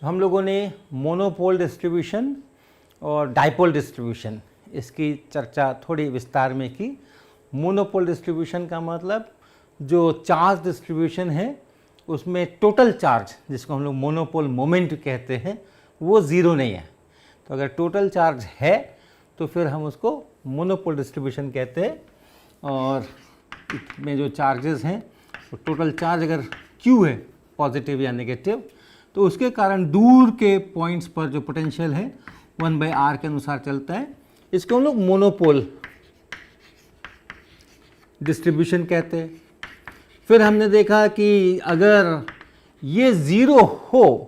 हम लोगों ने मोनोपोल डिस्ट्रीब्यूशन और डाइपोल डिस्ट्रीब्यूशन इसकी चर्चा थोड़ी विस्तार में की। मोनोपोल डिस्ट्रीब्यूशन का मतलब जो चार्ज डिस्ट्रीब्यूशन है उसमें टोटल चार्ज, जिसको हम लोग मोनोपोल मोमेंट कहते हैं, वो ज़ीरो नहीं है। तो अगर टोटल चार्ज है तो फिर हम उसको मोनोपोल डिस्ट्रीब्यूशन कहते हैं। और में जो चार्जेस हैं तो टोटल चार्ज अगर Q है पॉजिटिव या नेगेटिव, तो उसके कारण दूर के पॉइंट्स पर जो पोटेंशियल है 1/r के अनुसार चलता है। इसको हम लोग मोनोपोल डिस्ट्रीब्यूशन कहते हैं। फिर हमने देखा कि अगर ये ज़ीरो हो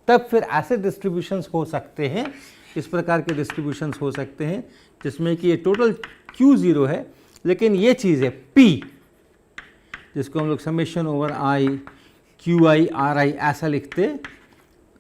तब फिर ऐसे डिस्ट्रीब्यूशंस हो सकते हैं, इस प्रकार के डिस्ट्रीब्यूशंस हो सकते हैं जिसमें कि ये टोटल Q ज़ीरो है लेकिन ये चीज़ है P, जिसको हम लोग summation over I QI RI ऐसा लिखते,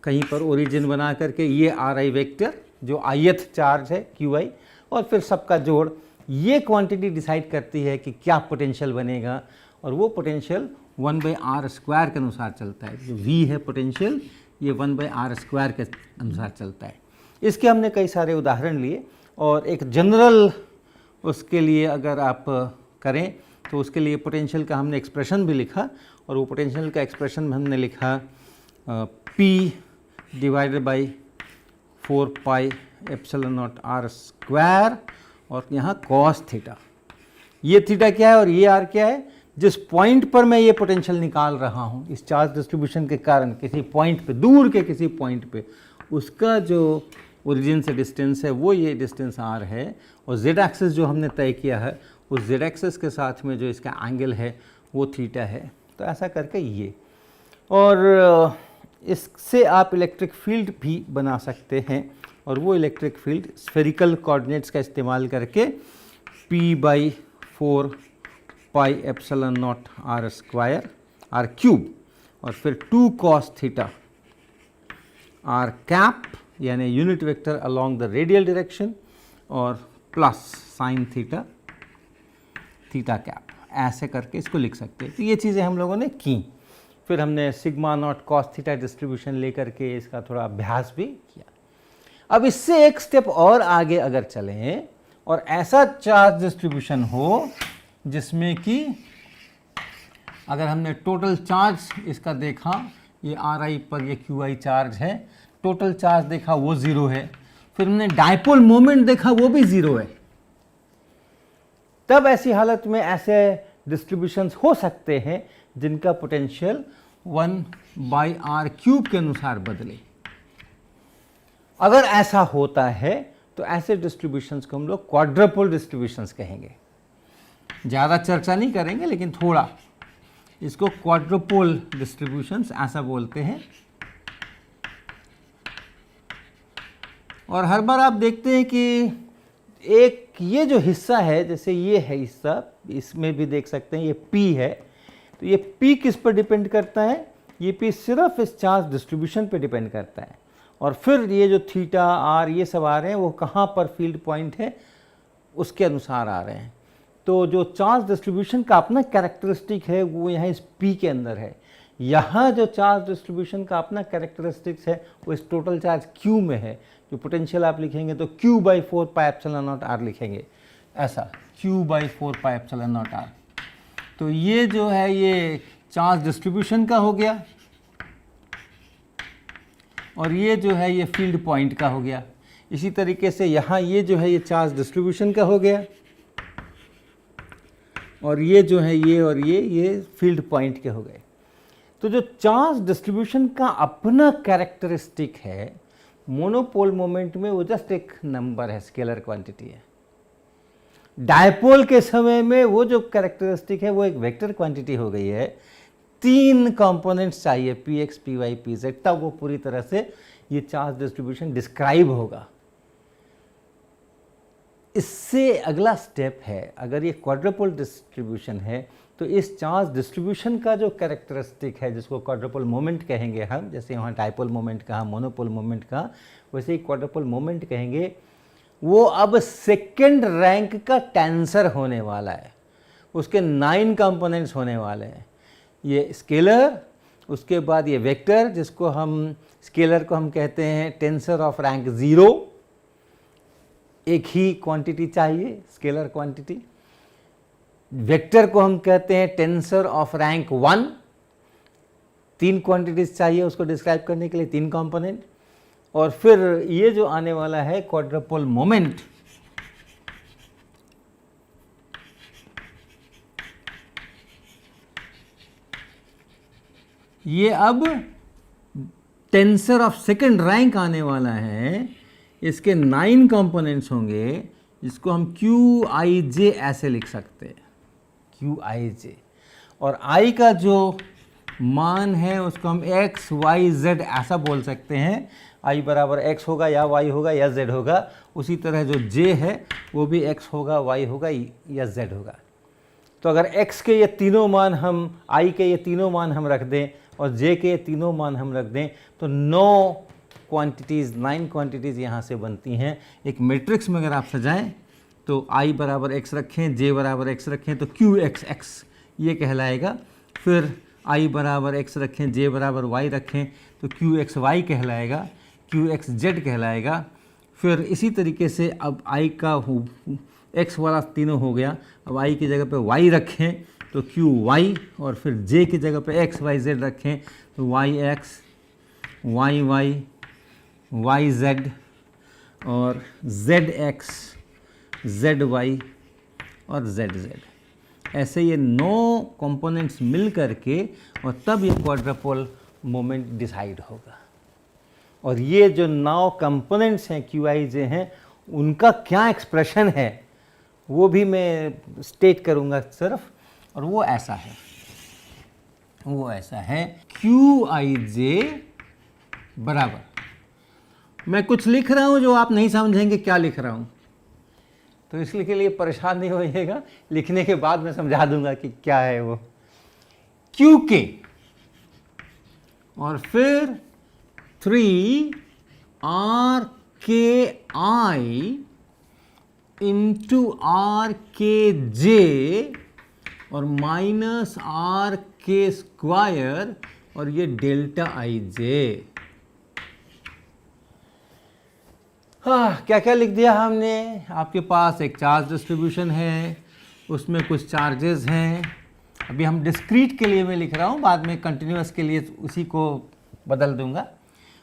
कहीं पर ओरिजिन बना करके ये RI वेक्टर जो ith चार्ज है QI, और फिर सबका जोड़, ये क्वांटिटी डिसाइड करती है कि क्या पोटेंशियल बनेगा, और वो पोटेंशियल 1/r² के अनुसार चलता है। जो V है पोटेंशियल, ये 1/r² के अनुसार चलता है। इसके हमने कई सारे उदाहरण लिए, और एक जनरल उसके लिए अगर आप करें तो उसके लिए पोटेंशियल का हमने एक्सप्रेशन भी लिखा, और वो पोटेंशियल का एक्सप्रेशन में हमने लिखा P डिवाइडेड बाई 4πε0r², और यहाँ cos थीटा। ये थीटा क्या है और ये r क्या है? जिस पॉइंट पर मैं ये पोटेंशियल निकाल रहा हूँ इस चार्ज डिस्ट्रीब्यूशन के कारण, किसी पॉइंट पे, दूर के किसी पॉइंट पे, उसका जो ओरिजिन से डिस्टेंस है वो ये डिस्टेंस r है, और z एक्सिस जो हमने तय किया है उस z एक्सिस के साथ में जो इसका एंगल है वो थीटा है। तो ऐसा करके ये, और इससे आप इलेक्ट्रिक फील्ड भी बना सकते हैं, और वो इलेक्ट्रिक फील्ड स्फेरिकल कोऑर्डिनेट्स का इस्तेमाल करके P/4πε0r²r³ और फिर 2 cos थीटा r कैप यानी unit vector along the radial direction, और plus sine theta theta cap, ऐसे करके इसको लिख सकते हैं। तो ये चीज़ें हम लोगों ने की। फिर हमने sigma not cos theta distribution लेकर के इसका थोड़ा अभ्यास भी किया। अब इससे एक स्टेप और आगे अगर चलें और ऐसा चार्ज डिस्ट्रीब्यूशन हो जिसमें कि अगर हमने टोटल चार्ज इसका देखा, ये RI पर ये QI चार्ज है, टोटल चार्ज देखा वो ज़ीरो है, फिर हमने डाइपोल मोमेंट देखा वो भी ज़ीरो है, तब ऐसी हालत में ऐसे डिस्ट्रीब्यूशंस हो सकते हैं जिनका पोटेंशियल 1/r³ के अनुसार बदले। अगर ऐसा होता है तो ऐसे डिस्ट्रीब्यूशंस को हम लोग क्वाड्रपोल डिस्ट्रीब्यूशंस कहेंगे। ज़्यादा चर्चा नहीं करेंगे लेकिन थोड़ा इसको क्वाड्रपोल डिस्ट्रीब्यूशंस ऐसा बोलते हैं। और हर बार आप देखते हैं कि एक ये जो हिस्सा है, जैसे ये है हिस्सा, इसमें भी देख सकते हैं ये P है, तो ये P किस पर डिपेंड करता है? ये P सिर्फ इस चार्ज डिस्ट्रीब्यूशन पे डिपेंड करता है। और फिर ये जो थीटा r ये सब आ रहे हैं वो कहाँ पर फील्ड पॉइंट है उसके अनुसार आ रहे हैं। तो जो चार्ज डिस्ट्रीब्यूशन का अपना कैरेक्टरिस्टिक है वो यहाँ इस P के अंदर है। यहाँ जो चार्ज डिस्ट्रीब्यूशन का अपना कैरेक्टरिस्टिक्स है वो इस टोटल चार्ज Q में है। जो पोटेंशियल आप लिखेंगे तो Q/4πε0r लिखेंगे, ऐसा Q/4πε0r। तो ये जो है ये चार्ज डिस्ट्रीब्यूशन का हो गया, और ये जो है ये फील्ड पॉइंट का हो गया। इसी तरीके से यहाँ ये जो है ये चार्ज डिस्ट्रीब्यूशन का हो गया, और ये जो है ये और ये फील्ड पॉइंट के हो गए। तो जो चार्ज डिस्ट्रीब्यूशन का अपना कैरेक्टरिस्टिक है, मोनोपोल मोमेंट में वो जस्ट एक नंबर है, स्केलर क्वांटिटी है। डायपोल के समय में वो जो कैरेक्टरिस्टिक है वो एक वेक्टर क्वांटिटी हो गई है। 3 कंपोनेंट्स चाहिए, Px, Py, Pz, तब वो पूरी तरह से ये चार्ज डिस्ट्रीब्यूशन डिस्क्राइब होगा। इससे अगला स्टेप है, अगर ये क्वाड्रपोल डिस्ट्रीब्यूशन है तो इस चार्ज डिस्ट्रीब्यूशन का जो कैरेक्टरिस्टिक है, जिसको क्वाड्रपोल मोमेंट कहेंगे हम, जैसे वहाँ डाइपोल मोमेंट कहा, मोनोपोल मोमेंट कहा, वैसे ही क्वाड्रपोल मोमेंट कहेंगे, वो अब सेकेंड रैंक का टेंसर होने वाला है। उसके 9 कंपोनेंट्स होने वाले हैं। ये स्केलर, उसके बाद ये वेक्टर जिसको हम स्केलर को हम कहते हैं टेंसर ऑफ रैंक 0, एक ही क्वांटिटी चाहिए स्केलर क्वांटिटी। वेक्टर को हम कहते हैं टेंसर ऑफ रैंक 1, 3 क्वांटिटीज चाहिए उसको डिस्क्राइब करने के लिए, 3 कंपोनेंट। और फिर ये जो आने वाला है क्वाड्रपल मोमेंट, ये अब टेंसर ऑफ सेकंड रैंक आने वाला है। इसके 9 कंपोनेंट्स होंगे जिसको हम क्यू आई जे ऐसे लिख सकते हैं, क्यू आई जे। और आई का जो मान है उसको हम एक्स वाई जेड ऐसा बोल सकते हैं। आई बराबर एक्स होगा या वाई होगा या जेड होगा। उसी तरह जो जे है वो भी एक्स होगा, वाई होगा या जेड होगा। तो अगर एक्स के ये तीनों मान हम, आई के ये तीनों मान हम रख दें और जे के ये तीनों मान हम रख दें तो 9 क्वांटिटीज़ यहाँ से बनती हैं। एक मैट्रिक्स में अगर आप सजाएं तो आई बराबर एक्स रखें, जे बराबर एक्स रखें तो क्यू एक्स एक्स ये कहलाएगा। फिर आई बराबर एक्स रखें, जे बराबर वाई रखें तो क्यू एक्स वाई कहलाएगा, क्यू एक्स जेड कहलाएगा। फिर इसी तरीके से अब आई का एक्स वाला तीनों हो गया, अब आई की जगह पे वाई रखें तो क्यू वाई, और फिर जे की जगह पे एक्स वाई जेड रखें तो Y X, Y Y, Y Z और जेड एक्स, जेड वाई और जेड जेड। ऐसे ये 9 कंपोनेंट्स मिल करके और तब ये क्वाड्रपल मोमेंट डिसाइड होगा। और ये जो 9 कंपोनेंट्स हैं क्यू आई जे हैं उनका क्या एक्सप्रेशन है वो भी मैं स्टेट करूँगा सिर्फ। और वो ऐसा है क्यू आई जे बराबर, मैं कुछ लिख रहा हूँ जो आप नहीं समझेंगे क्या लिख रहा हूँ, तो इसलिए के लिए परेशान नहीं होइएगा, लिखने के बाद मैं समझा दूंगा कि क्या है वो। क्यू के और फिर 3 आर के आई इंटू आर के जे और माइनस आर के स्क्वायर और ये डेल्टा आई जे। हाँ, क्या क्या लिख दिया हमने। आपके पास एक चार्ज डिस्ट्रीब्यूशन है, उसमें कुछ चार्जेस हैं। अभी हम डिस्क्रीट के लिए मैं लिख रहा हूँ, बाद में कंटिन्यूअस के लिए उसी को बदल दूंगा।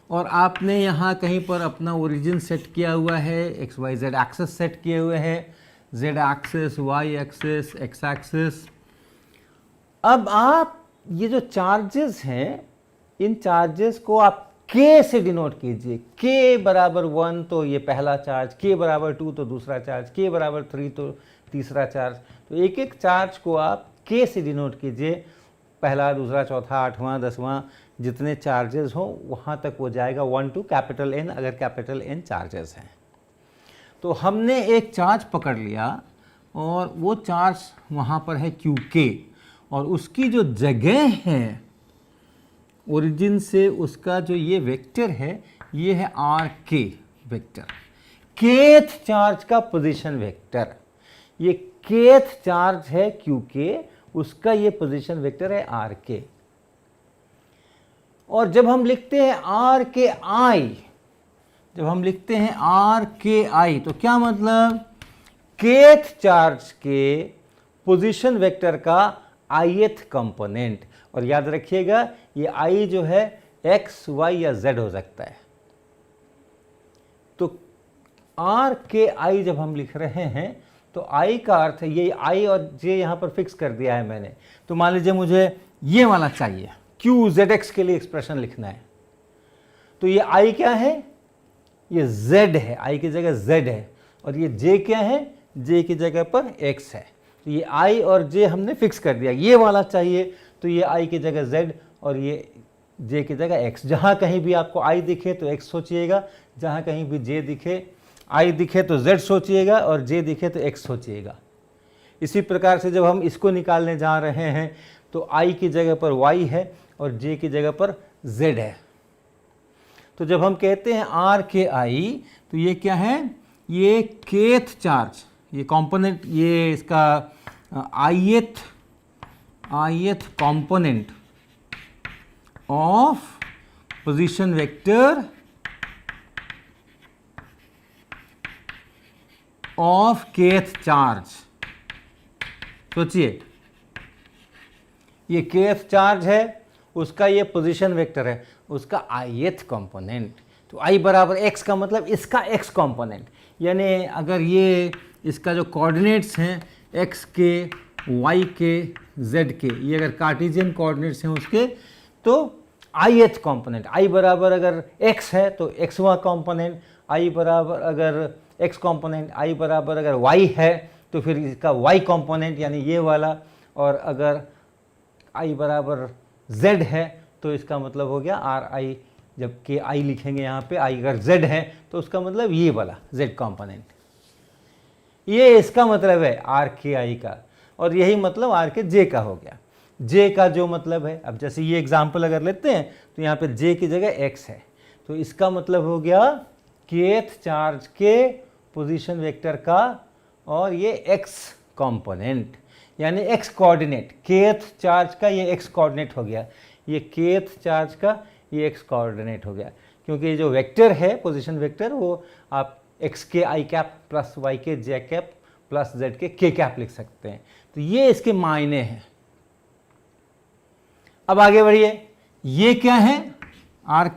और आपने यहाँ कहीं पर अपना ओरिजिन सेट किया हुआ है, X Y Z axes set किए हुए हैं, Z axes, Y axes, X axes. अब आप ये जो चार्जेस हैं इन चार्जेस को आप K से डिनोट कीजिए। K बराबर 1 तो ये पहला चार्ज, K बराबर 2 तो दूसरा चार्ज, K बराबर 3 तो तीसरा चार्ज। तो एक एक चार्ज को आप K से डिनोट कीजिए, पहला, दूसरा, चौथा, 8वां, 10वां, जितने चार्जेस हों वहाँ तक वो जाएगा 1 to कैपिटल N, अगर कैपिटल N चार्जेस हैं। तो हमने एक चार्ज पकड़ लिया और वो चार्ज वहाँ पर है QK और उसकी जो जगह है ओरिजिन से उसका जो ये वेक्टर है ये है RK वेक्टर, kth चार्ज का पोजीशन वेक्टर। ये kth चार्ज है QK, उसका ये पोजीशन वेक्टर है RK। और जब हम लिखते हैं RKI, जब हम लिखते हैं RKI तो क्या मतलब, kth चार्ज के पोजीशन वेक्टर का ith कंपोनेंट। और याद रखिएगा ये I जो है x, y या z हो सकता है। तो RKI जब हम लिख रहे हैं तो I का अर्थ है, ये I और J यहाँ पर फिक्स कर दिया है मैंने। तो मान लीजिए मुझे ये वाला चाहिए, QZX के लिए एक्सप्रेशन लिखना है। तो ये I क्या है, ये Z है, I की जगह Z है। और ये J क्या है, J की जगह पर X है। तो ये I और J हमने फिक्स कर दिया। ये वाला चाहिए तो ये I की जगह Z और ये J की जगह X। जहाँ कहीं भी आपको I दिखे तो X सोचिएगा, जहाँ कहीं भी J दिखे, I दिखे तो Z सोचिएगा और J दिखे तो X सोचिएगा। इसी प्रकार से जब हम इसको निकालने जा रहे हैं तो I की जगह पर Y है और J की जगह पर Z है। तो जब हम कहते हैं RKI तो ये क्या है, ये kth चार्ज, ये कंपोनेंट, ये इसका ith component of position vector of kth charge. सोचिए, ये kth चार्ज है, उसका ये पोजीशन वेक्टर है, उसका ith कंपोनेंट। तो i बराबर x का मतलब इसका x कंपोनेंट, यानी अगर ये इसका जो कोऑर्डिनेट्स हैं x के, y के, z के, ये अगर कार्टेशियन कोऑर्डिनेट्स हैं उसके, तो ith कंपोनेंट, i बराबर अगर x है तो xवां कंपोनेंट, i बराबर अगर x कंपोनेंट, i बराबर अगर y है तो फिर इसका y कंपोनेंट यानी ये वाला, और अगर i बराबर z है तो इसका मतलब हो गया ri, जबकि i लिखेंगे यहाँ पे, i अगर z है तो उसका मतलब ये वाला z कंपोनेंट। ये इसका मतलब है r के i का, और यही मतलब r के j का हो गया। j का जो मतलब है, अब जैसे ये एग्जाम्पल अगर लेते हैं तो यहाँ पे j की जगह x है, तो इसका मतलब हो गया kth चार्ज के पोजीशन वेक्टर का और ये x कंपोनेंट, यानी x कोऑर्डिनेट, kth चार्ज का ये x कोऑर्डिनेट हो गया, ये kth चार्ज का ये x कोऑर्डिनेट हो गया, क्योंकि ये जो वेक्टर है पोजीशन वेक्टर, वो आप x के i कैप प्लस y के j कैप प्लस z के k कैप लिख सकते हैं। तो ये इसके मायने हैं। अब आगे बढ़िए, ये क्या है, आर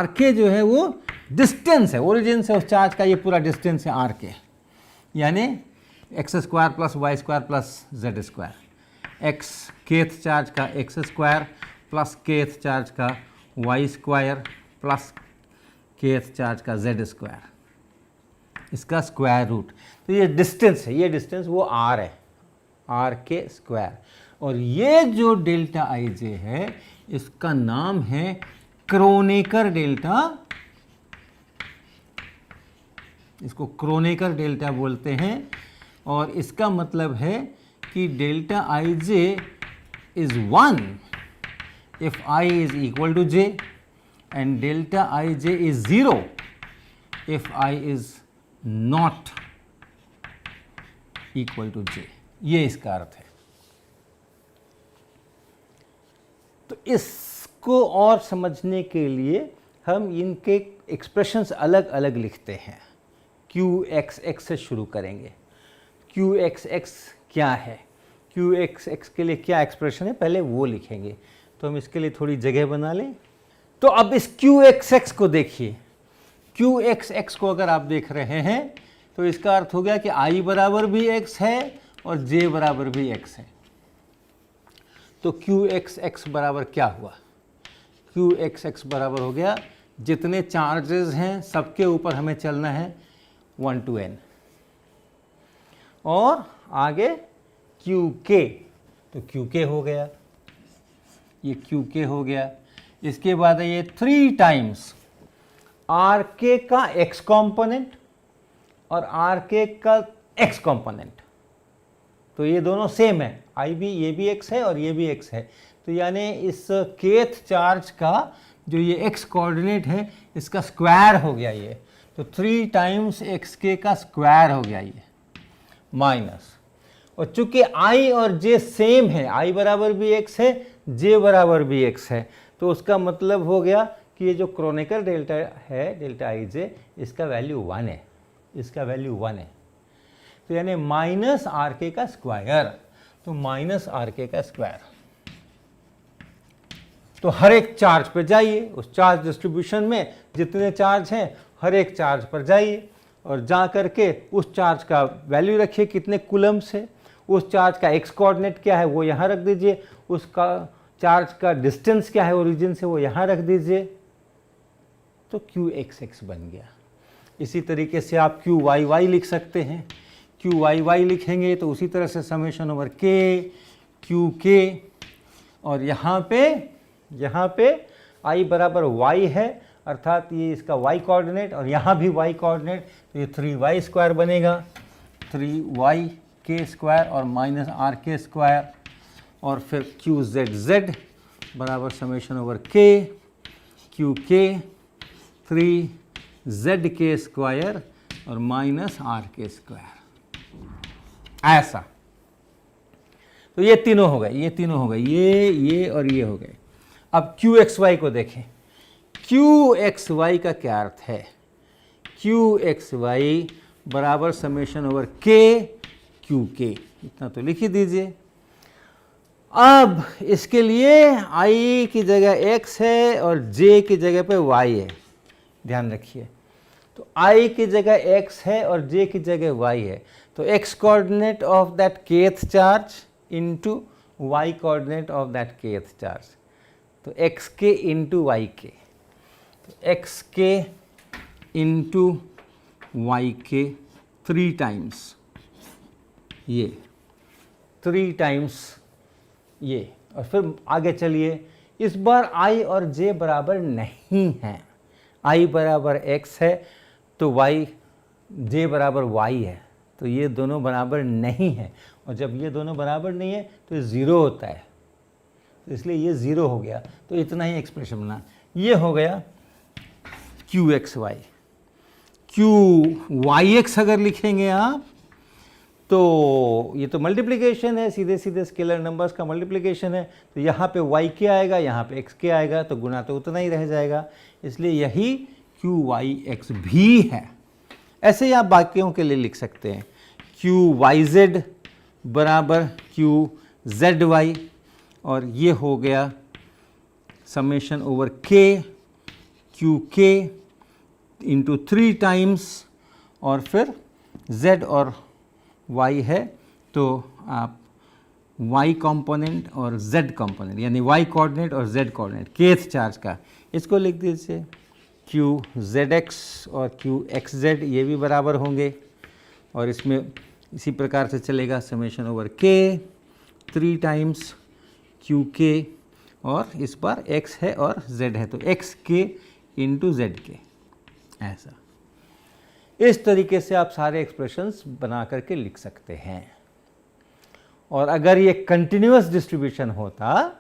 के जो है वो डिस्टेंस है, ओरिजिन से उस चार्ज का ये पूरा डिस्टेंस है आर के, यानी x square plus y square plus z square, x kth charge का x square plus kth charge का y square plus kth charge का जेड स्क्वायर, इसका स्क्वायर रूट। तो ये डिस्टेंस है, ये डिस्टेंस वो आर है, आर के स्क्वायर। और ये जो डेल्टा आई जे है इसका नाम है क्रोनेकर डेल्टा, इसको क्रोनेकर डेल्टा बोलते हैं। और इसका मतलब है कि delta i j is 1 if i is equal to j and delta i j is 0 if i is not equal to j. ये इसका अर्थ है। तो इसको और समझने के लिए हम इनके एक्सप्रेशंस अलग अलग लिखते हैं। क्यू एक्स एक्स से शुरू करेंगे। क्यू एक्स एक्स क्या है, क्यू एक्स एक्स के लिए क्या एक्सप्रेशन है, पहले वो लिखेंगे। तो हम इसके लिए थोड़ी जगह बना लें। तो अब इस क्यू एक्स एक्स को देखिए। क्यू एक्स एक्स को अगर आप देख रहे हैं तो इसका अर्थ हो गया कि आई बराबर भी एक्स है और जे बराबर भी एक्स है। तो क्यू एक्स एक्स बराबर क्या हुआ, क्यू एक्स एक्स बराबर हो गया जितने चार्जेस हैं सबके ऊपर हमें चलना है 1 to n। और आगे क्यू के, तो क्यू के हो गया, ये क्यू के हो गया। इसके बाद है ये 3 टाइम्स आर के का एक्स कॉम्पोनेंट और आर के का एक्स कॉम्पोनेंट। तो ये दोनों सेम है, आई भी, ये भी एक्स है और ये भी एक्स है। तो यानी इस केथ चार्ज का जो ये एक्स कोऑर्डिनेट है इसका स्क्वायर हो गया ये। तो 3 टाइम्स एक्स के का स्क्वायर हो गया ये, माइनस। और चूंकि आई और जे सेम है, आई बराबर भी एक्स है, जे बराबर भी एक्स है, तो उसका मतलब हो गया कि ये जो क्रोनेकर डेल्टा है, डेल्टा आई जे, इसका वैल्यू 1 है, इसका वैल्यू 1 है। तो यानी माइनस आर के का स्क्वायर। तो माइनस आर के का स्क्वायर। तो हर एक चार्ज पर जाइए, उस चार्ज डिस्ट्रीब्यूशन में जितने चार्ज हैं हर एक चार्ज पर जाइए और जा करके उस चार्ज का वैल्यू रखिए कितने कूलम्ब्स है, उस चार्ज का एक्स कोऑर्डिनेट क्या है वो यहाँ रख दीजिए, उसका चार्ज का डिस्टेंस क्या है ओरिजिन से वो यहाँ रख दीजिए। तो क्यू एक्स एक्स बन गया। इसी तरीके से आप क्यू वाई वाई लिख सकते हैं। क्यू वाई वाई लिखेंगे तो उसी तरह से समेशन ओवर के क्यू के, और यहाँ पे आई बराबर वाई है, अर्थात ये इसका वाई कोऑर्डिनेट और यहाँ भी वाई कोऑर्डिनेट, तो ये 3y स्क्वायर बनेगा, 3y के स्क्वायर और माइनस आर के स्क्वायर, और फिर क्यू जेड जेड बराबर समेशन ओवर के क्यू के 3z के स्क्वायर और माइनस आर के स्क्वायर, ऐसा। तो ये तीनों हो गए, ये तीनों हो गए, ये और ये हो गए। अब क्यू एक्स वाई को देखें। क्यू एक्स वाई का क्या अर्थ है? क्यू एक्स वाई बराबर समेशन ओवर के क्यू के, इतना तो लिख ही दीजिए। अब इसके लिए i की जगह x है और j की जगह पे y है, ध्यान रखिए। तो i की जगह x है और j की जगह y है, तो x coordinate of that kth charge into y coordinate of that kth charge, तो x के इंटू वाई के, तो x के इंटू वाई के 3 टाइम्स ये, 3 टाइम्स ये, और फिर आगे चलिए। इस बार i और j बराबर नहीं है, i बराबर x है तो j बराबर y है, तो ये दोनों बराबर नहीं है, और जब ये दोनों बराबर नहीं है तो ये ज़ीरो होता है, तो इसलिए ये ज़ीरो हो गया। तो इतना ही एक्सप्रेशन बना, ये हो गया Q X Y. Q Y X अगर लिखेंगे आप तो ये तो मल्टीप्लिकेशन है, सीधे सीधे स्केलर नंबर्स का मल्टीप्लिकेशन है, तो यहाँ पे y के आएगा, यहाँ पे x के आएगा, तो गुना तो उतना ही रह जाएगा, इसलिए यही क्यू वाई एक्स भी है। ऐसे ही आप बाकियों के लिए लिख सकते हैं, क्यू वाई जेड बराबर क्यू जेड वाई, और ये हो गया समेशन ओवर के क्यू के इंटू 3 टाइम्स, और फिर z और y है तो आप y कंपोनेंट और z कंपोनेंट, यानी y कोऑर्डिनेट और z कोऑर्डिनेट kth चार्ज का, इसको लिख दीजिए क्यू जेड एक्स और क्यू एक्स जेड, ये भी बराबर होंगे, और इसमें इसी प्रकार से चलेगा समेशन ओवर के 3 टाइम्स क्यू के, और इस बार x है और z है तो x के इंटू जेड के, ऐसा। इस तरीके से आप सारे एक्सप्रेशंस बना करके लिख सकते हैं। और अगर ये कंटिन्यूअस डिस्ट्रीब्यूशन होता,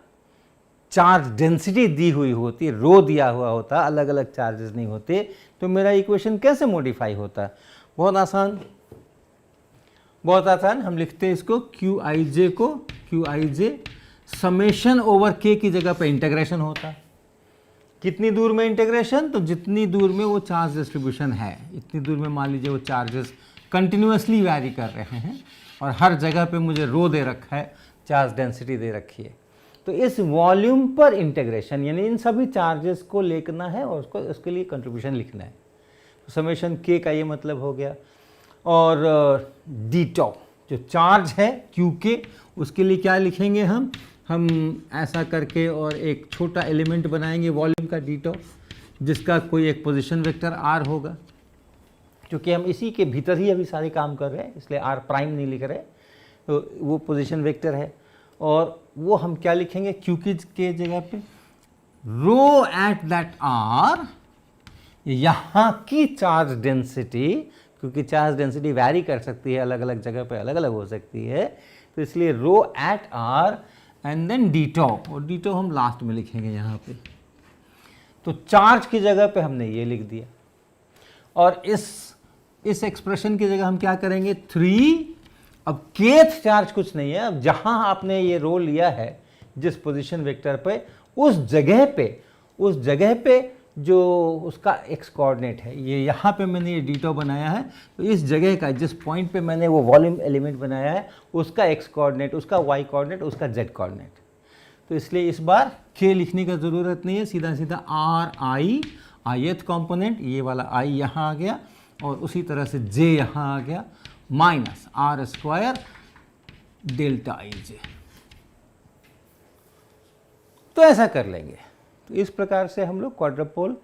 चार्ज डेंसिटी दी हुई होती, रो दिया हुआ होता, अलग अलग चार्जेस नहीं होते, तो मेरा इक्वेशन कैसे मॉडिफाई होता? बहुत आसान, बहुत आसान। हम लिखते हैं इसको क्यू आई जे को, Q I J summation over के की जगह पे इंटीग्रेशन होता। कितनी दूर में इंटीग्रेशन? तो जितनी दूर में वो चार्ज डिस्ट्रीब्यूशन है, इतनी दूर में मान लीजिए वो चार्जेस कंटिन्यूअसली वैरी कर रहे हैं और हर जगह पे मुझे रो दे रखा है, चार्ज डेंसिटी दे रखी है, तो इस वॉल्यूम पर इंटीग्रेशन, यानी इन सभी चार्जेस को लेना है और उसके लिए कंट्रीब्यूशन लिखना है। तो समेशन के का ये मतलब हो गया। और डी टॉ जो चार्ज है क्यू के, उसके लिए क्या लिखेंगे हम ऐसा करके और एक छोटा एलिमेंट बनाएंगे वॉल्यूम का डी टॉ, जिसका कोई एक पोजीशन वेक्टर आर होगा, क्योंकि हम इसी के भीतर ही अभी सारे काम कर रहे हैं, इसलिए आर प्राइम नहीं लिख रहे, तो वो पोजीशन वेक्टर है। और वो हम क्या लिखेंगे क्यू के जगह पे, रो एट दैट आर, यहाँ की चार्ज डेंसिटी, क्योंकि चार्ज डेंसिटी वैरी कर सकती है, अलग अलग जगह पे अलग अलग हो सकती है, तो इसलिए rho at r and then d tau, और डी टॉ हम लास्ट में लिखेंगे यहाँ पे। तो चार्ज की जगह पे हमने ये लिख दिया, और इस एक्सप्रेशन की जगह हम क्या करेंगे 3। अब केथ चार्ज कुछ नहीं है, अब जहां आपने ये रो लिया है जिस पोजीशन वेक्टर पे, उस जगह पे जो उसका एक्स कोऑर्डिनेट है, ये यहाँ पे मैंने ये डी टॉ बनाया है, तो इस जगह का जिस पॉइंट पे मैंने वो वॉल्यूम एलिमेंट बनाया है, उसका एक्स कोऑर्डिनेट, उसका वाई कोऑर्डिनेट, उसका जेड कोऑर्डिनेट। तो इसलिए इस बार के लिखने का ज़रूरत नहीं है, सीधा सीधा आर आई, ith कंपोनेंट, ये वाला आई यहाँ आ गया, और उसी तरह से जे यहाँ आ गया, minus r square delta i j. तो ऐसा कर लेंगे। तो इस प्रकार से हम लोग क्वाड्रपोल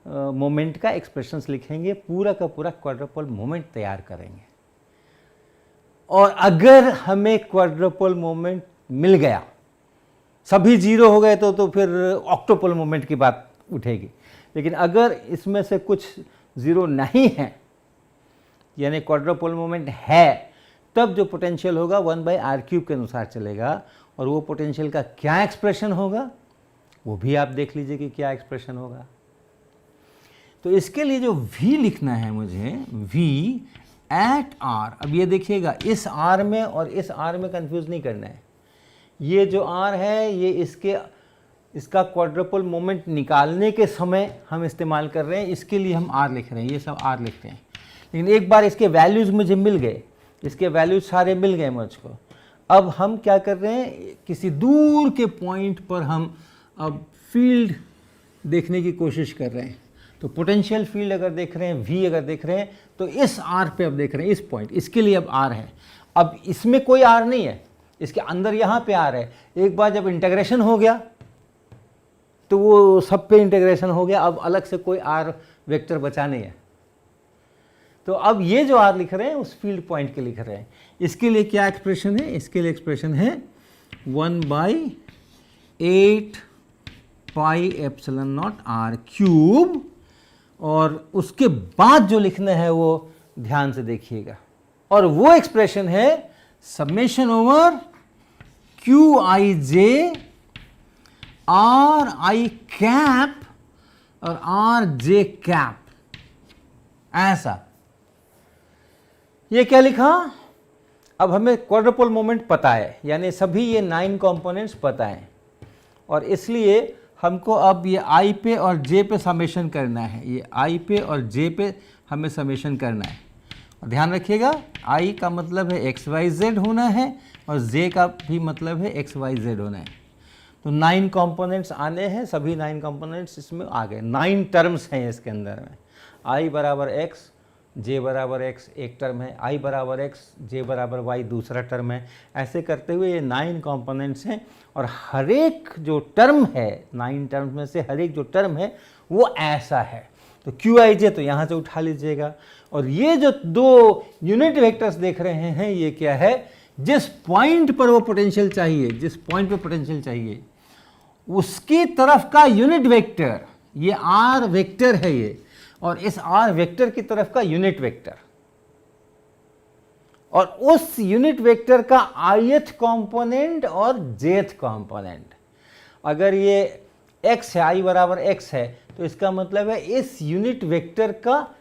मोमेंट का एक्सप्रेशंस लिखेंगे, पूरा का पूरा क्वाड्रपोल मोमेंट तैयार करेंगे। और अगर हमें क्वाड्रपोल मोमेंट मिल गया, सभी जीरो हो गए, तो फिर ऑक्टोपोल मोमेंट की बात उठेगी। लेकिन अगर इसमें से कुछ जीरो नहीं है, यानी क्वाड्रपोल मोमेंट है, तब जो पोटेंशियल होगा 1/r³ के अनुसार चलेगा, और वो पोटेंशियल का क्या एक्सप्रेशन होगा वो भी आप देख लीजिए कि क्या एक्सप्रेशन होगा। तो इसके लिए जो v लिखना है मुझे, v एट r, अब ये देखिएगा इस r में और इस r में कंफ्यूज नहीं करना है। ये जो r है ये इसके इसका क्वाड्रुपल मोमेंट निकालने के समय हम इस्तेमाल कर रहे हैं, इसके लिए हम आर लिख रहे हैं, ये सब आर लिखते हैं। लेकिन एक बार इसके वैल्यूज़ मुझे मिल गए, इसके वैल्यूज सारे मिल गए मुझको, अब हम क्या कर रहे हैं, किसी दूर के पॉइंट पर हम अब फील्ड देखने की कोशिश कर रहे हैं। तो पोटेंशियल फील्ड अगर देख रहे हैं, वी अगर देख रहे हैं, तो इस आर पे अब देख रहे हैं, इस पॉइंट, इसके लिए अब आर है। अब इसमें कोई आर नहीं है, इसके अंदर यहाँ पे आर है। एक बार जब इंटीग्रेशन हो गया तो वो सब पे इंटीग्रेशन हो गया, अब अलग से कोई आर वेक्टर बचा नहीं है। तो अब ये जो आर लिख रहे हैं उस फील्ड पॉइंट के लिख रहे हैं। इसके लिए क्या एक्सप्रेशन है, इसके लिए एक्सप्रेशन है 1/8 pi epsilon not R cube, और उसके बाद जो लिखना है वो ध्यान से देखिएगा, और वो एक्सप्रेशन है summation over Q I J are I cap और आर जे कैप, ऐसा। ये क्या लिखा, अब हमें क्वाड्रुपल मोमेंट पता है, यानी सभी ये 9 कंपोनेंट्स पता है, और इसलिए हमको अब ये आई पे और जे पे समेशन करना है। ये आई पे और जे पे हमें समेशन करना है। और ध्यान रखिएगा, आई का मतलब है एक्स वाई जेड होना है, और जे का भी मतलब है एक्स वाई जेड होना है। तो 9 कंपोनेंट्स आने हैं, सभी 9 कंपोनेंट्स इसमें आ गए। 9 टर्म्स हैं इसके अंदर में। आई बराबर एक्स, जे बराबर एक्स एक टर्म है, आई बराबर एक्स, जे बराबर वाई दूसरा टर्म है। ऐसे करते हुए ये 9 कंपोनेंट्स हैं, और हर एक जो टर्म है 9 टर्म्स में से हर एक जो टर्म है वो ऐसा है। तो क्यू आई जे तो यहाँ से उठा लीजिएगा, और ये जो 2 यूनिट वेक्टर्स देख रहे हैं ये क्या है, जिस पॉइंट पर वो पोटेंशियल चाहिए, जिस पॉइंट पर पोटेंशियल चाहिए उसकी तरफ का यूनिट वेक्टर, ये आर वेक्टर है ये, और इस आर वेक्टर की तरफ का यूनिट वेक्टर, और उस यूनिट वेक्टर का ith कंपोनेंट और jth कंपोनेंट। अगर ये x है, i बराबर x है, तो इसका मतलब है इस यूनिट वेक्टर का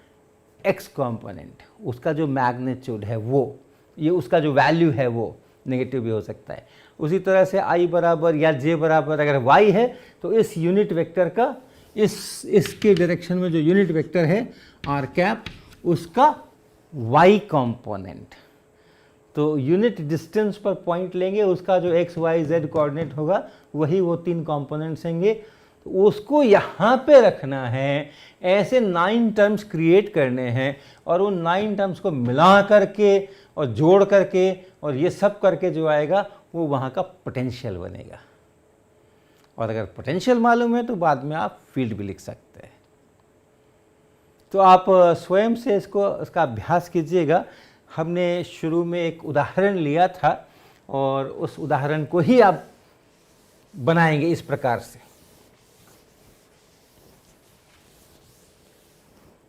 x कंपोनेंट, उसका जो मैग्नीट्यूड है वो, ये उसका जो वैल्यू है वो नेगेटिव भी हो सकता है। उसी तरह से i बराबर या j बराबर अगर y है, तो इस यूनिट वेक्टर का इसके डायरेक्शन में जो यूनिट वेक्टर है आर कैप, उसका y कंपोनेंट। तो यूनिट डिस्टेंस पर पॉइंट लेंगे, उसका जो x y z कोऑर्डिनेट होगा वही वो 3 कंपोनेंट्स होंगे, तो उसको यहाँ पे रखना है। ऐसे 9 टर्म्स क्रिएट करने हैं, और उन 9 टर्म्स को मिला करके और जोड़ करके और ये सब करके जो आएगा वो वहाँ का पोटेंशियल बनेगा। और अगर पोटेंशियल मालूम है तो बाद में आप फील्ड भी लिख सकते हैं। तो आप स्वयं से इसका अभ्यास कीजिएगा। हमने शुरू में एक उदाहरण लिया था, और उस उदाहरण को ही आप बनाएंगे इस प्रकार से।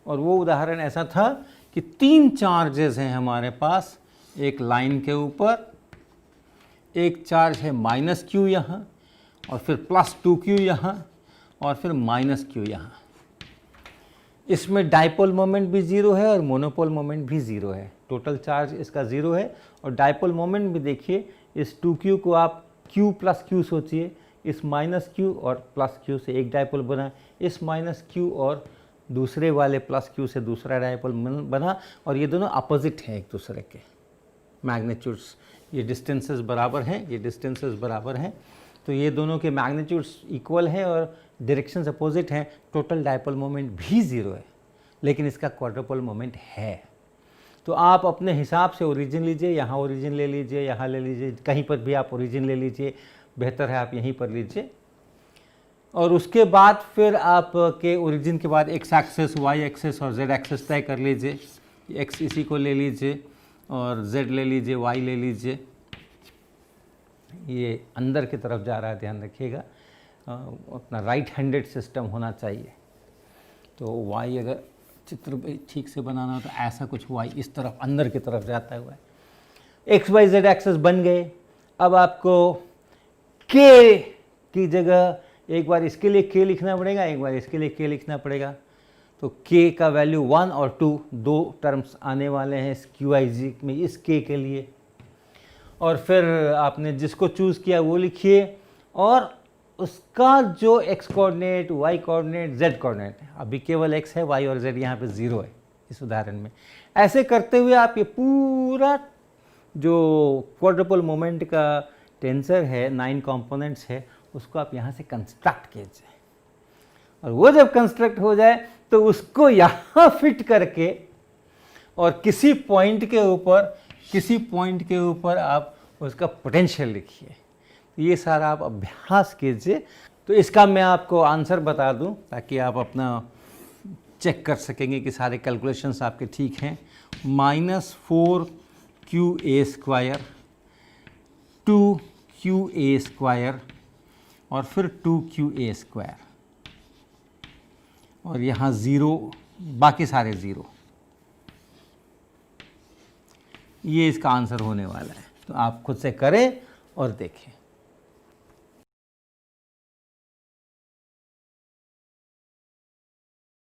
और वो उदाहरण ऐसा था कि 3 चार्जेस हैं हमारे पास एक लाइन के ऊपर। एक चार्ज है -q यहाँ, और फिर +2q यहाँ, और फिर -q यहाँ। इसमें डाइपोल मोमेंट भी 0 है और मोनोपोल मोमेंट भी 0 है। टोटल चार्ज इसका 0 है, और डाइपोल मोमेंट भी देखिए, इस 2q को आप q + q सोचिए, इस -q और +q से एक डाइपोल बना, इस -q और दूसरे वाले +q से दूसरा डाइपोल बना, और ये दोनों अपोजिट हैं एक दूसरे के मैग्नीट्यूड्स। ये डिस्टेंसेस बराबर हैं, ये डिस्टेंसेस बराबर हैं, तो ये दोनों के मैग्नीट्यूड्स इक्वल हैं और डायरेक्शंस अपोजिट हैं। टोटल डाइपोल मोमेंट भी 0 है, लेकिन इसका क्वाड्रुपल मोमेंट है। तो आप अपने हिसाब से ओरिजिन लीजिए, यहाँ ओरिजिन ले लीजिए, यहाँ ले लीजिए, कहीं पर भी आप ओरिजिन ले लीजिए, बेहतर है आप यहीं पर लीजिए। और उसके बाद फिर आप के ओरिजिन के बाद x एक्सेस, y एक्सेस और z एक्सेस तय कर लीजिए। x इसी को ले लीजिए और z ले लीजिए, y ले लीजिए। ये अंदर की तरफ जा रहा है, ध्यान रखिएगा, अपना राइट हैंडेड सिस्टम होना चाहिए। तो y अगर चित्र ठीक से बनाना हो तो ऐसा कुछ y इस तरफ अंदर की तरफ जाता हुआ है। x y z एक्सेस बन गए। अब आपको k की जगह एक बार इसके लिए k लिखना पड़ेगा, एक बार इसके लिए k लिखना पड़ेगा। तो k का वैल्यू 1 और 2 दो टर्म्स आने वाले हैं इस QIG में, इस k के लिए। और फिर आपने जिसको चूज़ किया वो लिखिए, और उसका जो x coordinate, y coordinate, z coordinate है, अभी केवल x है, y और z यहाँ पे 0 है इस उदाहरण में। ऐसे करते हुए आप ये पूरा जो क्वाड्रुपल मोमेंट का टेंसर है, 9 कंपोनेंट्स है, उसको आप यहाँ से कंस्ट्रक्ट कीजिए, और वो जब कंस्ट्रक्ट हो जाए तो उसको यहाँ फिट करके और किसी पॉइंट के ऊपर आप उसका पोटेंशियल लिखिए। ये सारा आप अभ्यास कीजिए। तो इसका मैं आपको आंसर बता दूं ताकि आप अपना चेक कर सकेंगे कि सारे कैलकुलेशंस आपके ठीक हैं। -4qa² 2qa² और फिर 2qa², और यहाँ 0, बाकी सारे 0। ये इसका आंसर होने वाला है। तो आप खुद से करें और देखें।